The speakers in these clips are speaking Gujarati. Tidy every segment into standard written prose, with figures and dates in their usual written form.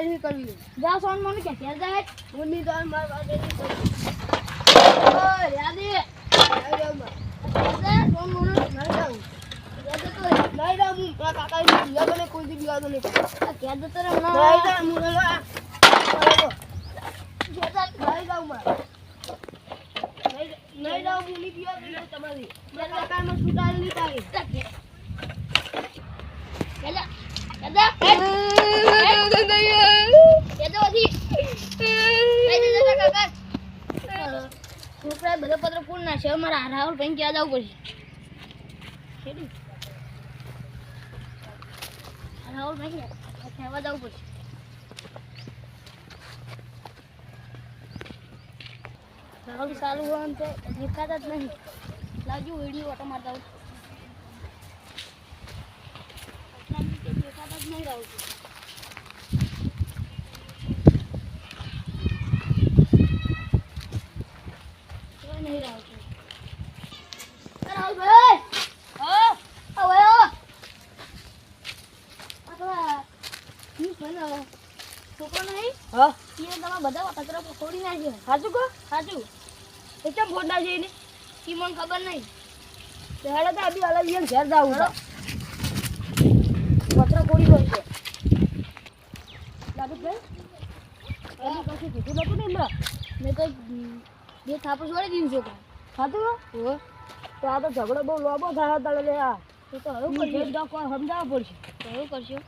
નહીં કરવી. જા સોન મને કે ઘેર જાય મુની તો માર વાગે નહીં કરવી. ઓય યાદી નહીં જાઉં માર. સોન મને નહીં જાઉં. યાદ તો નહીં જાઉં હું. મારા કાકાની બીજા તો નહીં, કોઈ દી બીજા તો નહીં. ઘેર જતો રે નહીં હમણાં જાઉં હું. નહીં જાઉં માર. નહીં જાઉં હું. નહીં પીવા તો નહીં તમારી. મારા કાકામાં છૂટાલ નહીં થાય. બધા પત્ર પૂર નાખશે મારા રાહુલ ભાઈ ક્યાં જવું પડશે રાહુલ ભાઈ કહેવા જવું પડશે રાહુલ ચાલુ હોય તો દેખાતા જ નહીં લાવજો વિડીયો ઓટો મારતા હોય દેખાતા જ નહીં રાહુલ नहीं रहा राहुल भाई हां ओए अतवा ये बना છોકરો નહીં હા ये તમારા બધા કચરો છોડી નાખ્યો સાચું કહો. સાચું એ કેમ ફોડના છે એને? ઈ મને ખબર નહીં તો હેડે તો અભી અલગ યન ઘેર જાવું છે. પત્ર કોડી હોય છે. લાભભાઈ એની પાસે કીધું નતું ને હમણાં. મેં તો બે થાપો છોડી દીધું છોકરા સાચું હો? તો આ તો ઝઘડો બહુ લાંબો થાય તળે લે આ. તો હવે હું ઘેર જાઉં કોઈ સમજાવવું પડશે. તો હવે કરશું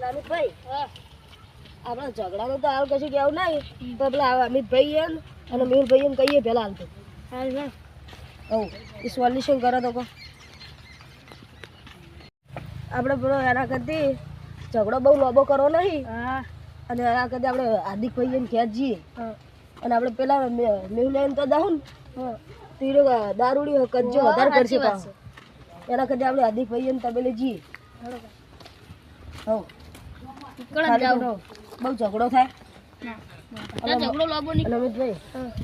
લાલુભાઈ હા આપણે ઝઘડાનું તો હાલ કશું કેવું નહીં તો પેલા અમિતભાઈ અને મેહુલભાઈ કહીએ પેલા હાલ તો હાલ ના હવ એ સોલ્યુશન કરો તો કહો. આપણે પેલો એના કરતી ઝઘડો બહુ લાંબો કરવો નહીં હા અને એના કરતી આપણે હાર્દિકભાઈ એને ઘેર જઈએ હા અને આપણે પેલા મેહુલ તો દાહું ને તો એ દારૂડી કજ્જો વધારે કરશે પાછો. એના કરતી આપણે હાર્દિકભાઈ એને તબેલે જઈએ. હવ બહુ ઝઘડો થાય ના ઝઘડો લાંબો નહીં અને અમિતભાઈ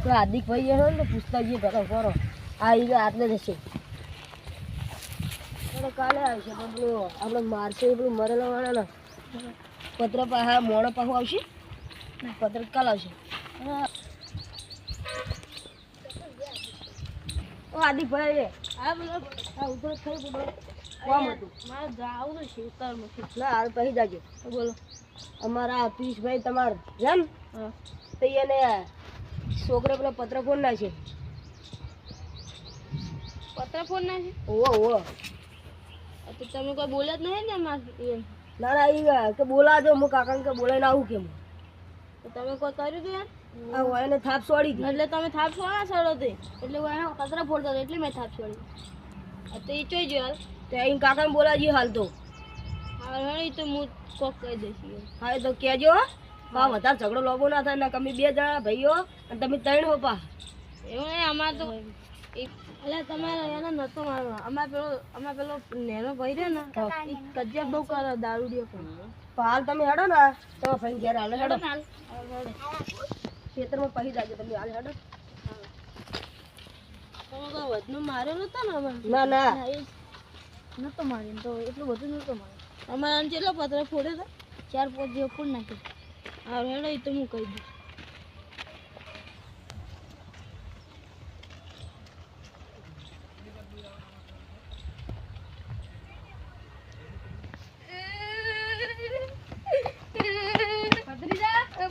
તો હાર્દિકભાઈ હોય ને તો પૂછતા જઈએ પેલા કરો આ એ આટલે જશે કાલે આવશે પણ પેલું આપણે મારશે પેલું મરેલા વાળા પત્ર હા મોડો પાછું આવશે પત્ર કાલ આવશે. ઓ હાર્દિકભાઈ હા બોલો હા ઉધર થઈ બોલો કોમ હતું મારે જાવું તો શિવતરમાંથી ના હાલ પછી જાજો. બોલો અમારા પિયુષભાઈ તમાર જેમ હા તો એને છોકરે પેલા પત્ર ફોન ના છે. પત્ર ફોન ના છે ઓવો ઓવો તો તમે કોઈ બોલ્યા જ નહીં ને એમ ના ના એ કે બોલાજો હું કાકાને કે બોલાઈને આવું કેમ તો તમે કોઈ કર્યું હતું યાર આ હોય એને થાપ છોડી હતી. એટલે તમે થાપ છોડા છોડો તે એટલે હું એના કચરા ફોડતો હતો એટલે મેં થાપ છોડી તો એ ચોઈ ગયો હાલ તો અહીં કાકાને બોલાજી હાલ તો હા એ તો હું કોક કહી દઈશ યાર. હા એ તો કહેજો હા વધારે ઝઘડો લોબો ના થાય ને તમે બે જણા ભાઈઓ અને તમે ત્રણ હો પા. એવું નહીં અમારે તો એટલે તમારે એને નતો મારવો અમારે પેલો નેનો ભાઈ રહે ને એ કજિયા બહુ કરે દારૂડિયો પણ હાલ તમે હેડો ને તમે ભાઈ ઘેર હાલ હેડો હાલ ખેતરમાં પહી જાજો તમે હાલ હેડો. તમે કોઈ વધનું મારેલું હતો ને અમારે ના ના એ નતો મારી તો એટલું બધું નતો માર્યું અમારે આમ કેટલો પતરા ફોડ્યો હતો 4-5 જેવો ફોડ નાખ્યો હા હેડો એ તો હું કહી દઉં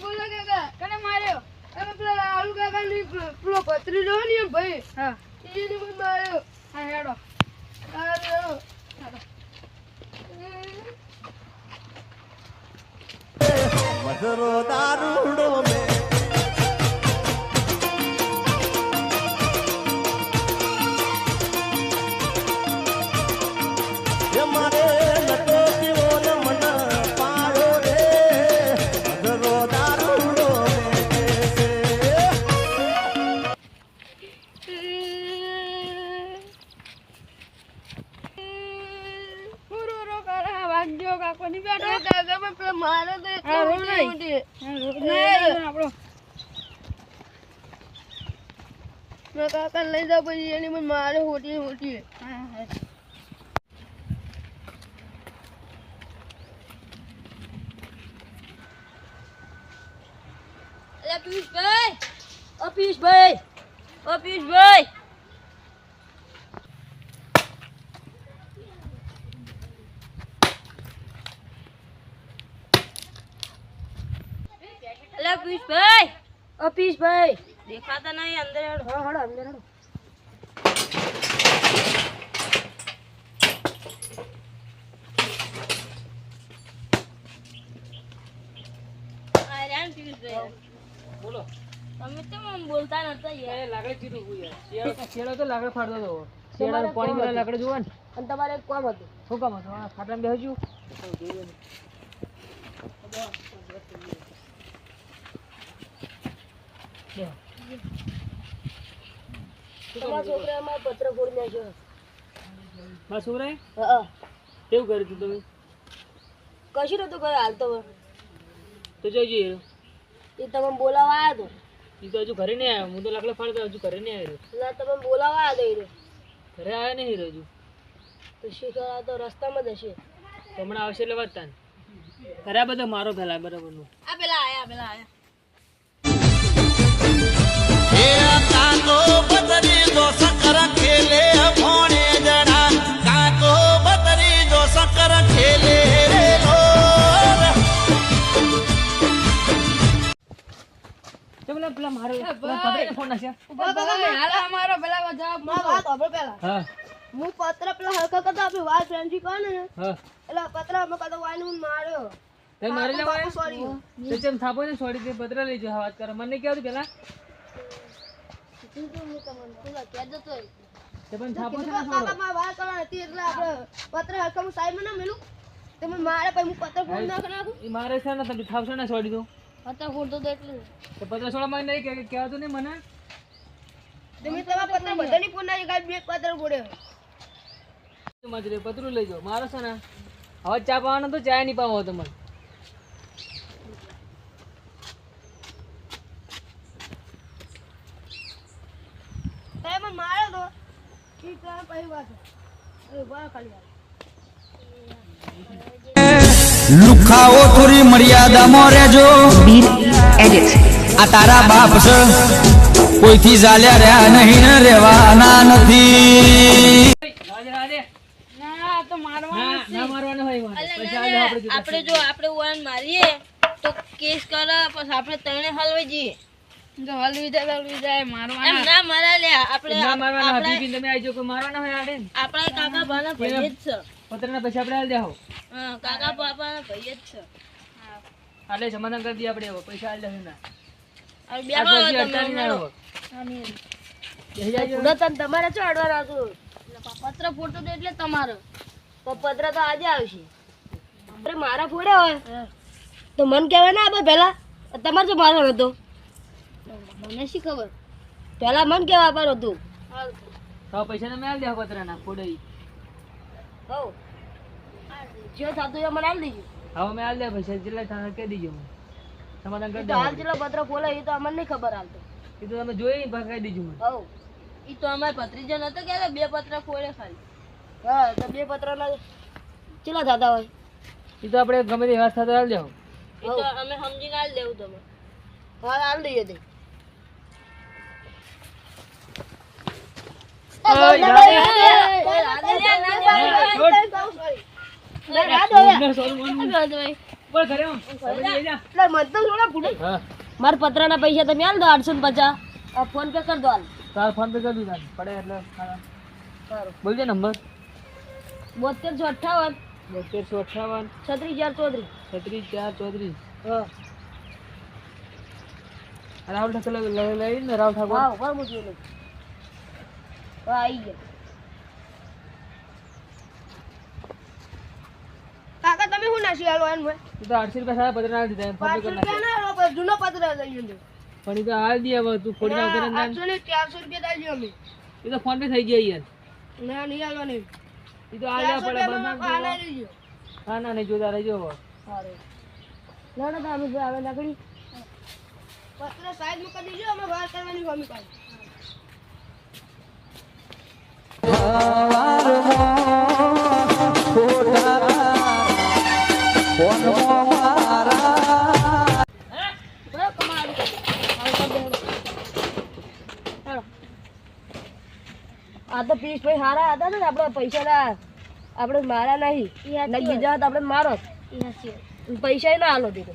બોલો કાકા કને માર્યો અમે પેલા આલુ કાકા ની પેલો પતરી લો ને ભાઈ હા એને મને માર્યો. હા હેડો મધરો દારૂડો મે મારે નટો પીવો ને મન પાડો રે મધરો દારૂડો વાગ્યો કાકો ની બેઠો કાકા પણ પેલા મારે તો મેં કાકા લઈ જાવ પછી એની મને મારે હોટી હોટી અલ્યા પિયુષભાઈ, ઓ પિયુષભાઈ, ઓ પિયુષભાઈ. અલ્યા પિયુષભાઈ, ઓ પિયુષભાઈ. દેખાતા નહીં અંદર હેડો. હા હડો અંદર હડો. આ રહ્યા ને પિયુષભાઈ. બોલો તમે કેમ આમ બોલતા નતા યાર? એ લાકડી કીધું હું યાર શેડો તો લાકડ ફાડતો હતો શેડાનું પાણી વાળા લાકડ જોવા ને અને તમારે એક કામ હતું. શું કામ હતું આ ખાટલામાં બેસજો તમારા છોકરાએ અમારો પત્ર ફોડી નાખ્યો. મારા છોકરાએ હા કેવું કર્યું તું તમે કશું નતું કર્યું હાલ તો. તો જોઈજો એ તમે બોલાવા આવ્યો એ તો હજુ ઘરે નહીં આવ્યો હું તો લાકડા ફાડતો હજુ ઘરે નહીં આવ્યો હતો. ના તમે બોલાવા આવ્યો હતો. ઘરે આવ્યા નહીં હીરો હજુ તો શીખવા તો રસ્તામાં જ હશે. તો હમણાં આવશે એટલે વાત તાન ઘરે આ બધો મારો ફેલાય બરાબરનું આ પેલા આયા. એ કાકો બદરી જો સકર ખેલે ભોણે જણા કાકો બદરી જો સકર ખેલે રે લોર તો પેલા મારો ફોન નાખ્યા હાલ અમારો પેલા જવાબ મારા વાત સાંભળો પહેલા. હા હું પત્ર પેલા હરકત કરતો આપણી વાત ફ્રેન્ડશીપ કહે ને હા એટલે પત્ર અમે કદો વાઈને હું માર્યો. તમે મારે લેવા સોરી. તો ચમ થાપો ને છોડી દે પત્ર લઈ જાઓ વાત કરો મને કેવું પેલા કહેજો તો તે પણ થાપો છે ને કાકા છોડો મારે વાત કરવાની હતી એટલે આપણે પત્ર હરકત સાઈડમાં ના મેલું. તમે મારે પછી હું પત્ર ફોડી નાખું. એ મારે છે ને તમે થાવશો ને છોડી દો હતા ફોડતો તો એટલે તો પત્ર છોડવા માં નહીં કહેવાતું નહીં મને તમે તમારા પત્ર બધાની ફોન નાખી કાલ બે પત્ર ફોડ્યો. મજરે પતરું લઈ જાઓ મારો છે ને હવે ચા પાવાનો તો ચા નહીં પાવો તમારે તમે મને માર્યો તો ઈ તો પછી વાત. અરે વાહ ખાલી વાત. લુખાઓ થોડી મર્યાદામાં રહેજો આ તારા બાપ છે કોઈથી ચાલ્યા રહ્યા નહીં ને રહેવાના નથી રાજે રાજે ના તો મારવાનું ના ના મારવાનો હોય મારે અલ્યા, પછી ના, આજે ના, આપણે જો આપણે વાન મારીએ તો કેસ કરે પછી આપણે તણે હલવાઈ જઈએ. જો હલવી જાય મારવાના એમ ના મારા લે આપણે ના મારવાના આપણે હબીબી તમે આજો કોઈ મારવાના હોય આડે આપણા કાકા ભાના ભાઈ જ છે. પત્રના પછી આપણે હાલ દેહો હા કાકા બાપાના ભાઈ જ છે. આલે સમાધાન કરી દઈએ આપણે હવે પૈસા હાલ દેહો ના હવે આ બેહો પછી તમે અડતાની ના હમણાં. રહો. બેસી જાજો. પૂરો તને તમારે શું અડવાના હતું? પત્ર ફોટો તો એટલે તમારો તો પત્ર તો આજે આવશે. અરે મારા ફોડ્યા હોય તો મન કહેવાય ને આપણે પહેલા તમારે તો મારો હતો મને શી ખબર. પહેલા મન કહેવા પર હતું. તો પૈસા તમે હાલ દેહો પત્રના ફોડઈ હો જે થતું એ મને હાલ દીધું. હવે મેં હાલ દે પૈસા જેટલા થાય કહી દીજો મને સમાધાન કરી તો હાલ દે જેટલો પત્ર ખોલે એ તો અમને નહીં ખબર હાલ તો. એ તો તમે જોઈ કહી દીજો મને હો ઈ તો અમાર ભત્રીજા નતો કહેતા બે પત્ર ફોડે ખાલી. હા તો બે પત્રના કેટલા થતા હોય? એ તો આપણે ગમે તે વ્યવસ્થા તો હાલ દેહો ઈ તો અમે સમજીને હાલ દેવું તમે. હા હાલ દઈએ તે. મારા પત્રના પૈસા તમે હાલ દો 850. ફોન પે કરી દો હાલ. તાર ફોન પે કરી દીધા પડે એટલે બોલજો નંબર 7258 7258 36434. 33434 હા રાહુલ ઠાકોર લઈ ને રાહુલ ઠાકોર હા ઉપર મૂકી દો. હા આવી ગયા. કાકા તમે શું નાસી હાલો એમ હોય? એ તો 800 રૂપિયા સારા પત્ર ના દીધા ફોન પે 500 કરી રૂપિયા નાખ્યો. ના હાલો, જૂનો પત્ર લઈ લો. પણ એ તો હાલ દે હવે તું ફોડી નાખ કરે ને 800 ને 400 રૂપિયા દાજો અમે. એ તો ફોન પે થઈ ગયા યાર ના નહીં હાલો નહીં. એ તો હાલ દેવા પડે 400 બંધ રૂપિયા ના લઈ લેજો. હા ના નહીં જોતા રહેજો હવે સારું. ના ના અમે આવે લાકડી પત્ર સાઈડ મૂકી દેજો અમે વાર કરવાની મમ્મી પાસે. બરાબર કમાવાનું. તો પીસ ભાઈ હારા હતા ને આપણે પૈસા આપણે મારા નહીં બીજા હતા આપણે મારો પૈસા ના હાલો દીધો